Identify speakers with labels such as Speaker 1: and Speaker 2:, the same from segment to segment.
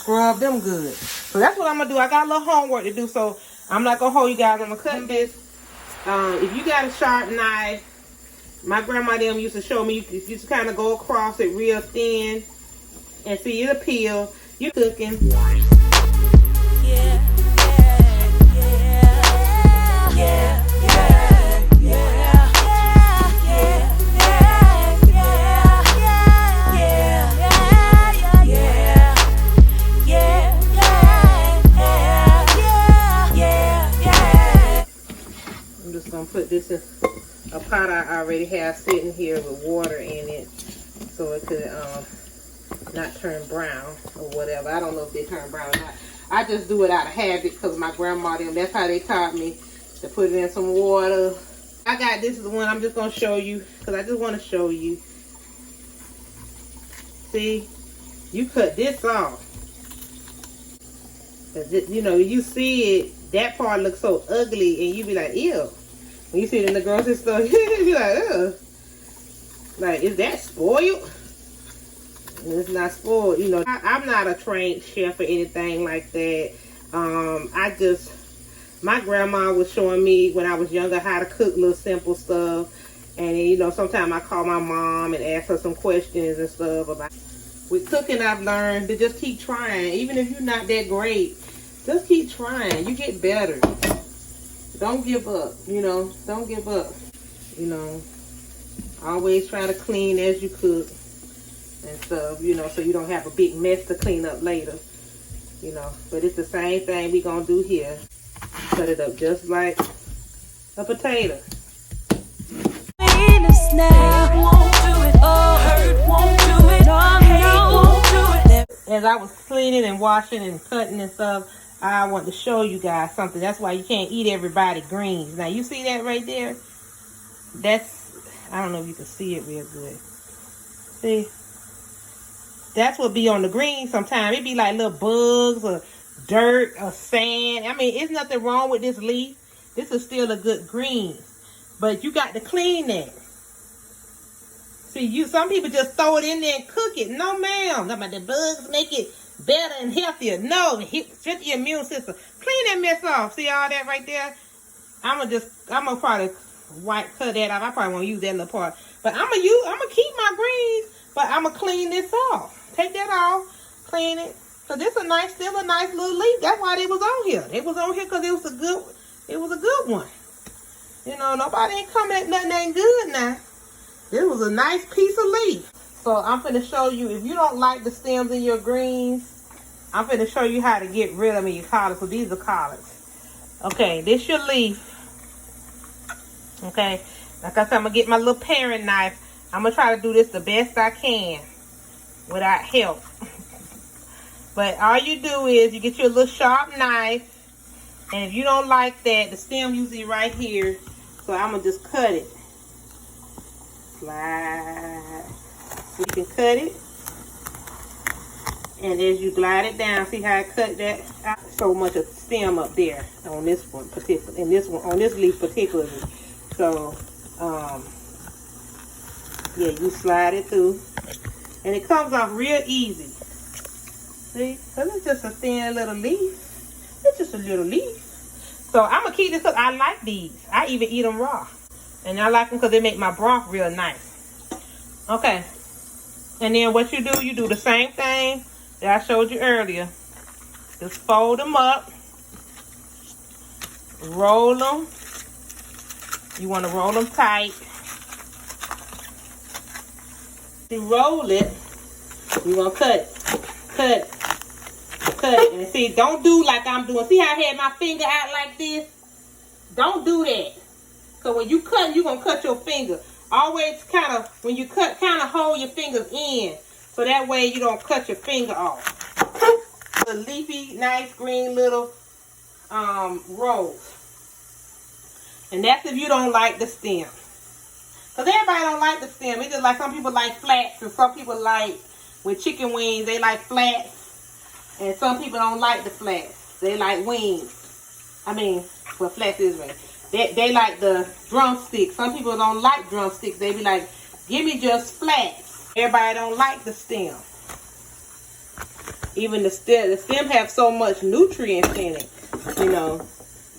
Speaker 1: scrub them good. So that's what I'm gonna do. I got a little homework to do, so I'm not gonna hold you guys. I'm gonna cut this. If you got a sharp knife, my grandma them used to show me, you just kind of go across it real thin and see it'll peel. You cooking. I'm just gonna put this in a pot I already have sitting here with water in it, so it could not turn brown or whatever. I don't know if they turn brown or not. I just do it out of habit because my grandma them, that's how they taught me to put it in some water. I got this is the one I'm just gonna show you because I just want to show you. See, you cut this off. You know, you see it, that part looks so ugly, and you be like, ew. When you see it in the grocery store, you be like, ugh. Like, is that spoiled? And it's not spoiled. You know, I'm not a trained chef or anything like that. My grandma was showing me when I was younger how to cook little simple stuff. And, you know, sometimes I call my mom and ask her some questions and stuff about. With cooking, I've learned to just keep trying. Even if you're not that great, just keep trying. You get better. Don't give up, you know. Don't give up. You know, always try to clean as you cook and stuff, you know, so you don't have a big mess to clean up later, you know. But it's the same thing we gonna do here. Cut it up just like a potato. As I was cleaning and washing and cutting and stuff, I want to show you guys something. That's why you can't eat everybody greens. Now, you see that right there? That's, I don't know if you can see it real good. See? That's what be on the greens sometimes. It be like little bugs or dirt or sand. I mean, there's nothing wrong with this leaf. This is still a good green. But you got to clean that. See, some people just throw it in there and cook it. No, ma'am. The bugs make it better and healthier. No, strengthen your immune system. Clean that mess off. See all that right there? I'm gonna probably cut that off. I probably won't use that little part. But I'm gonna keep my greens, but I'm gonna clean this off. Take that off, clean it. So this is still a nice little leaf. That's why they was on here. They was on here because it was a good one. You know, nobody ain't come at nothing ain't good now. This was a nice piece of leaf. So I'm finna show you, if you don't like the stems in your greens, I'm finna show you how to get rid of your collards. So these are collards. Okay, this your leaf. Okay, like I said, I'm gonna get my little paring knife. I'm gonna try to do this the best I can without help. But all you do is you get your little sharp knife, and if you don't like that, the stem usually right here. So I'm gonna just cut it. Slide. So you can cut it, and as you glide it down, see how I cut that out? So much of stem up there on this one particular, and this one on this leaf particularly. So yeah, you slide it through, and it comes off real easy. See, because it's just a thin little leaf. It's just a little leaf. So I'm gonna keep this because I like these. I even eat them raw. And I like them because they make my broth real nice. Okay. And then what you do the same thing that I showed you earlier. Just fold them up. Roll them. You want to roll them tight. You roll it. You want to cut it. Cut it. Cut it. And see, don't do like I'm doing. See how I had my finger out like this? Don't do that. So when you cut, you're going to cut your finger. Always kind of, when you cut, kind of hold your fingers in. So that way you don't cut your finger off. The leafy, nice green little rose. And that's if you don't like the stem. Because everybody don't like the stem. It's just like some people like flats. And some people like, with chicken wings, they like flats. And some people don't like the flats. They like wings. I mean, well, flats is right. They like the drumsticks. Some people don't like drumsticks. They be like, give me just flats. Everybody don't like the stem. Even the stem have so much nutrients in it, you know.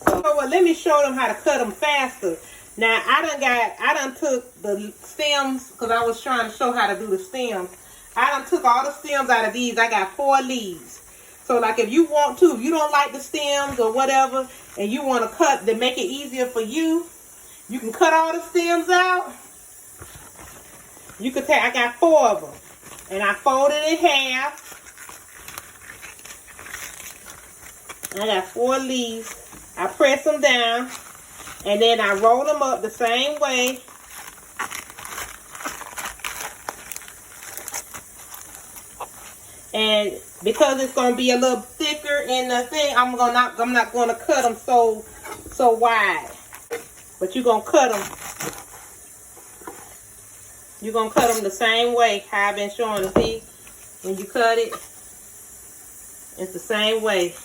Speaker 1: So well, let me show them how to cut them faster. Now I done took the stems because I was trying to show how to do the stems. I done took all the stems out of these. I got 4 leaves. So like if you want to, if you don't like the stems or whatever, and you want to cut to make it easier for you, you can cut all the stems out. You can take, I got 4 of them. And I fold it in half. I got 4 leaves. I press them down. And then I roll them up the same way. And because it's going to be a little thicker in the thing, I'm not going to cut them so wide. But you're going to cut them. You're going to cut them the same way how I've been showing you. See, when you cut it, it's the same way.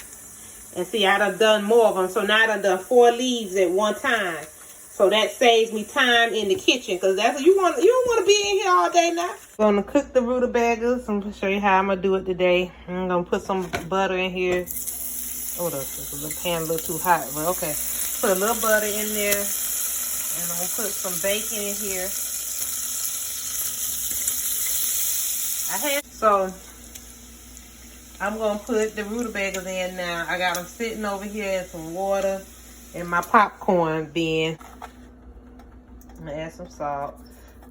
Speaker 1: And see, I done more of them. So now I done 4 leaves at one time. So that saves me time in the kitchen. Because that's what you don't want to be in here all day now. I'm going to cook the rutabagas. I'm going to show you how I'm going to do it today. I'm going to put some butter in here. Oh, the pan a little too hot. But okay. Put a little butter in there. And I'm going to put some bacon in here. So I'm going to put the rutabagas in now. I got them sitting over here in some water in my popcorn bin. I'm going to add some salt.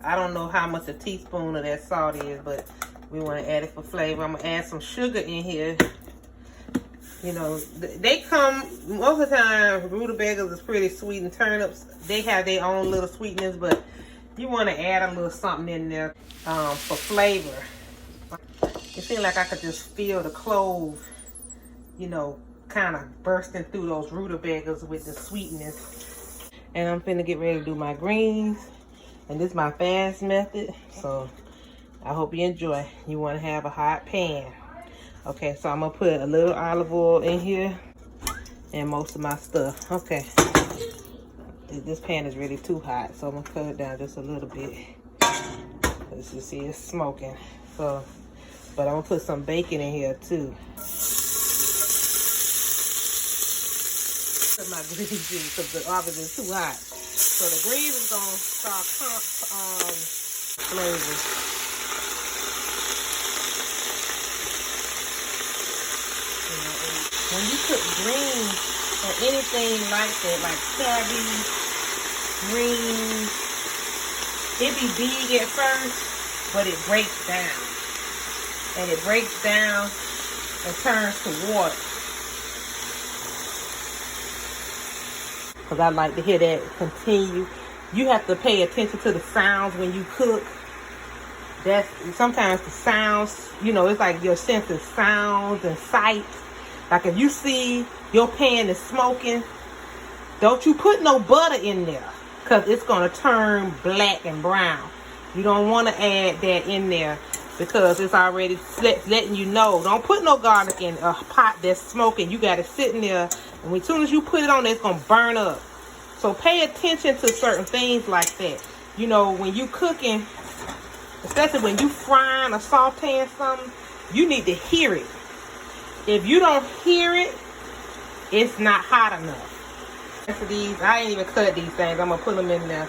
Speaker 1: I don't know how much a teaspoon of that salt is, but we want to add it for flavor. I'm going to add some sugar in here. You know, they come, most of the time, rutabagas is pretty sweet, and turnips, they have their own little sweetness, but you want to add a little something in there for flavor. It seems like I could just feel the clove, you know, kind of bursting through those rutabagas with the sweetness. And I'm finna get ready to do my greens. And this is my fast method. So I hope you enjoy. You want to have a hot pan. Okay, so I'm going to put a little olive oil in here. And most of my stuff. Okay. This pan is really too hot. So I'm going to cut it down just a little bit. As you see, it's smoking. So... but I'm going to put some bacon in here, too. Put my greens in because the oven is too hot. So the greens is going to start flavor. You know, when you cook greens or anything like that, like cabbage, greens, it be big at first, but it breaks down. And it breaks down and turns to water. Because I like to hear that continue. You have to pay attention to the sounds when you cook. That's sometimes the sounds, you know, it's like your sense of sounds and sight. Like if you see your pan is smoking, don't you put no butter in there. Because it's going to turn black and brown. You don't want to add that in there. Because it's already letting you know. Don't put no garlic in a pot that's smoking. You got it sitting there. And as soon as you put it on there, it's going to burn up. So pay attention to certain things like that. You know, when you cooking, especially when you frying or sauteing something, you need to hear it. If you don't hear it, it's not hot enough. And for these, I ain't even cut these things. I'm going to put them in there.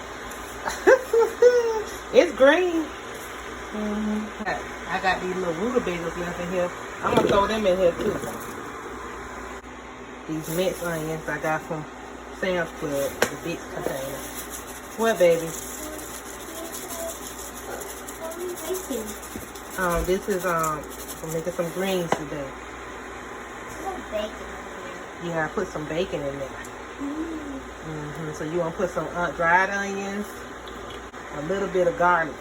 Speaker 1: It's green. I got these little rutabagas left in here. I'm going to throw them in here too. These minced onions I got from Sam's Club, the big container. What, baby? This is I'm making some greens today. Yeah, I put some bacon in there. So you want to put some dried onions, a little bit of garlic.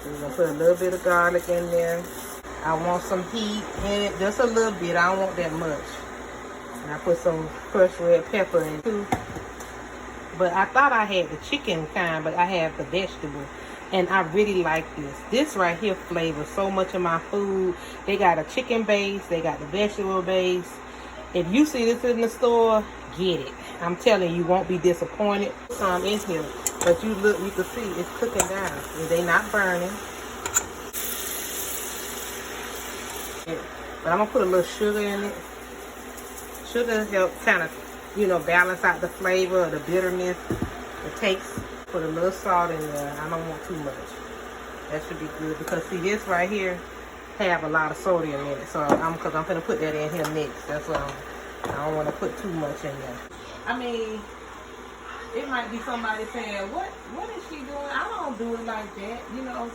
Speaker 1: So we're going to put a little bit of garlic in there. I want some heat in it, just a little bit. I don't want that much. And I put some crushed red pepper in too. But I thought I had the chicken kind, but I have the vegetable. And I really like this. This right here flavors so much of my food. They got a chicken base. They got the vegetable base. If you see this in the store, get it. I'm telling you, you won't be disappointed. Some in here. But you look, you can see it's cooking down. They not burning. But I'm gonna put a little sugar in it. Sugar helps kind of, you know, balance out the flavor or the bitterness it takes. Put a little salt in there. I don't want too much. That should be good because see this right here have a lot of sodium in it. So I'm gonna put that in here next. That's what I don't want to put too much in there. I mean, it might be somebody saying, what is she doing? I don't do it like that. You know,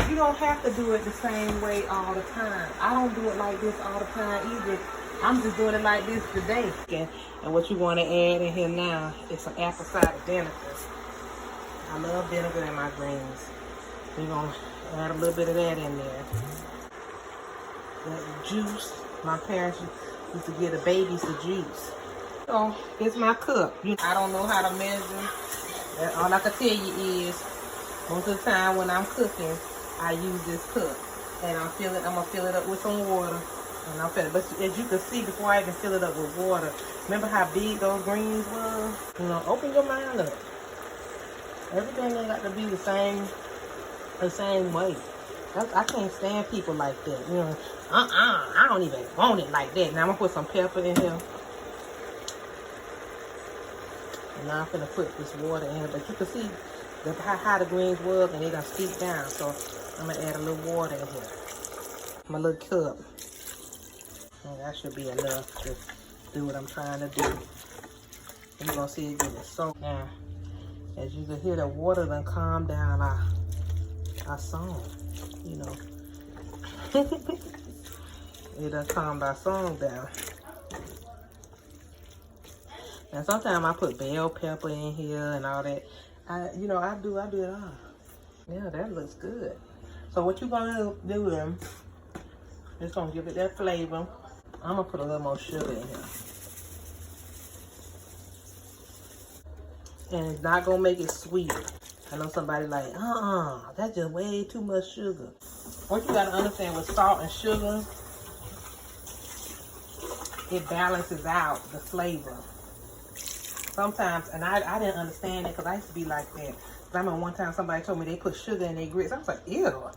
Speaker 1: you don't have to do it the same way all the time. I don't do it like this all the time either. I'm just doing it like this today. And what you want to add in here now is some apple cider vinegar. I love vinegar in my greens. We're going to add a little bit of that in there. That juice. My parents used to give the babies the juice. So, it's my cup. I don't know how to measure. All I can tell you is, most of the time when I'm cooking, I use this cup. And I'm going to fill it up with some water. And I'm finna, but as you can see, before I even fill it up with water, remember how big those greens was? You know, open your mind up. Everything ain't got to be the same way. I can't stand people like that. You know, I don't even want it like that. Now I'm gonna put some pepper in here. And now I'm gonna put this water in here. But you can see how high the greens was, and they done steep down. So I'm gonna add a little water in here. My little cup. And that should be enough to do what I'm trying to do. You're gonna see it getting soaked now. As you can hear, the water done calm down our song, you know. It done calmed our song down. And sometimes I put bell pepper in here and all that. I do it all. Yeah, that looks good. So what you're gonna do is, it's gonna give it that flavor. I'm gonna put a little more sugar in here. And it's not gonna make it sweet. I know somebody like, that's just way too much sugar. What you gotta understand with salt and sugar, it balances out the flavor. Sometimes, and I didn't understand it because I used to be like that. I remember one time somebody told me they put sugar in their grits. I was like, ew.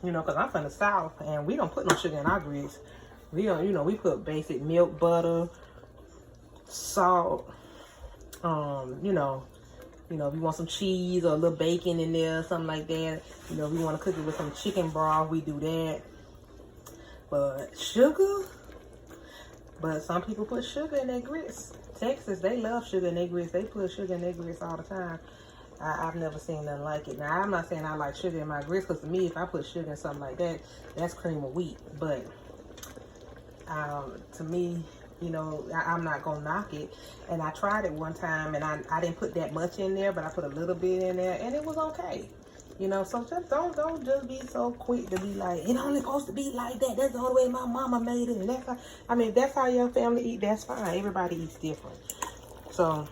Speaker 1: You know, because I'm from the South and we don't put no sugar in our grits. We don't, you know, we put basic milk, butter, salt, you know, if you want some cheese or a little bacon in there, something like that. You know, if we want to cook it with some chicken broth, we do that. But sugar? But some people put sugar in their grits. Texas, they love sugar in their grits. They put sugar in their grits all the time. I've never seen nothing like it. Now, I'm not saying I like sugar in my grits, because to me, if I put sugar in something like that, that's cream of wheat. But to me, you know, I'm not gonna knock it. And I tried it one time, and I didn't put that much in there, but I put a little bit in there, and it was okay. You know, so just don't just be so quick to be like, it only supposed to be like that. That's the only way my mama made it. And that's how, I mean, that's how your family eat. That's fine. Everybody eats different. So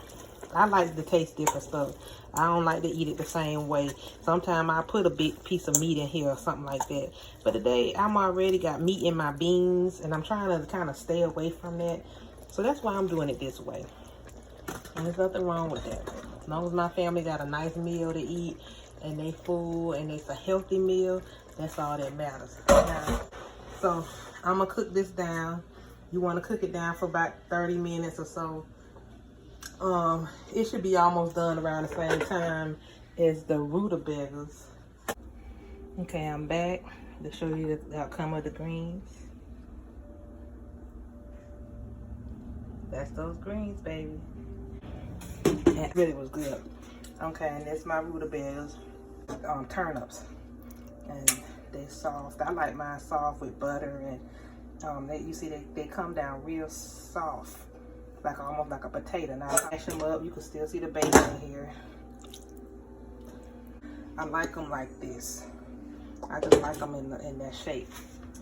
Speaker 1: I like to taste different stuff. I don't like to eat it the same way. Sometimes I put a big piece of meat in here or something like that. But today I'm already got meat in my beans, and I'm trying to kind of stay away from that. So that's why I'm doing it this way. And there's nothing wrong with that. As long as my family got a nice meal to eat, and they full, and it's a healthy meal, that's all that matters. Now, so I'm gonna cook this down. You want to cook it down for about 30 minutes or so. It should be almost done around the same time as the rutabagas. Okay, I'm back to show you the outcome of the greens. That's those greens, baby. That really was good. Okay, and that's my rutabagas, turnips, and they soft. I like mine soft with butter, and you see they come down real soft, like almost like a potato. Now I mash them up. You can still see the bacon here. I like them like this. I just like them in that shape.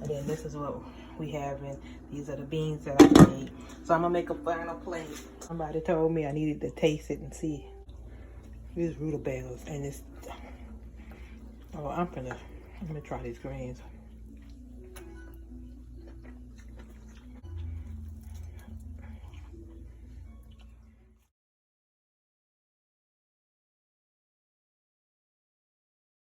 Speaker 1: And then this is what we have in. These are the beans that I made. So I'm gonna make a final plate. Somebody told me I needed to taste it and see. These rutabagas, and it's, let me try these greens.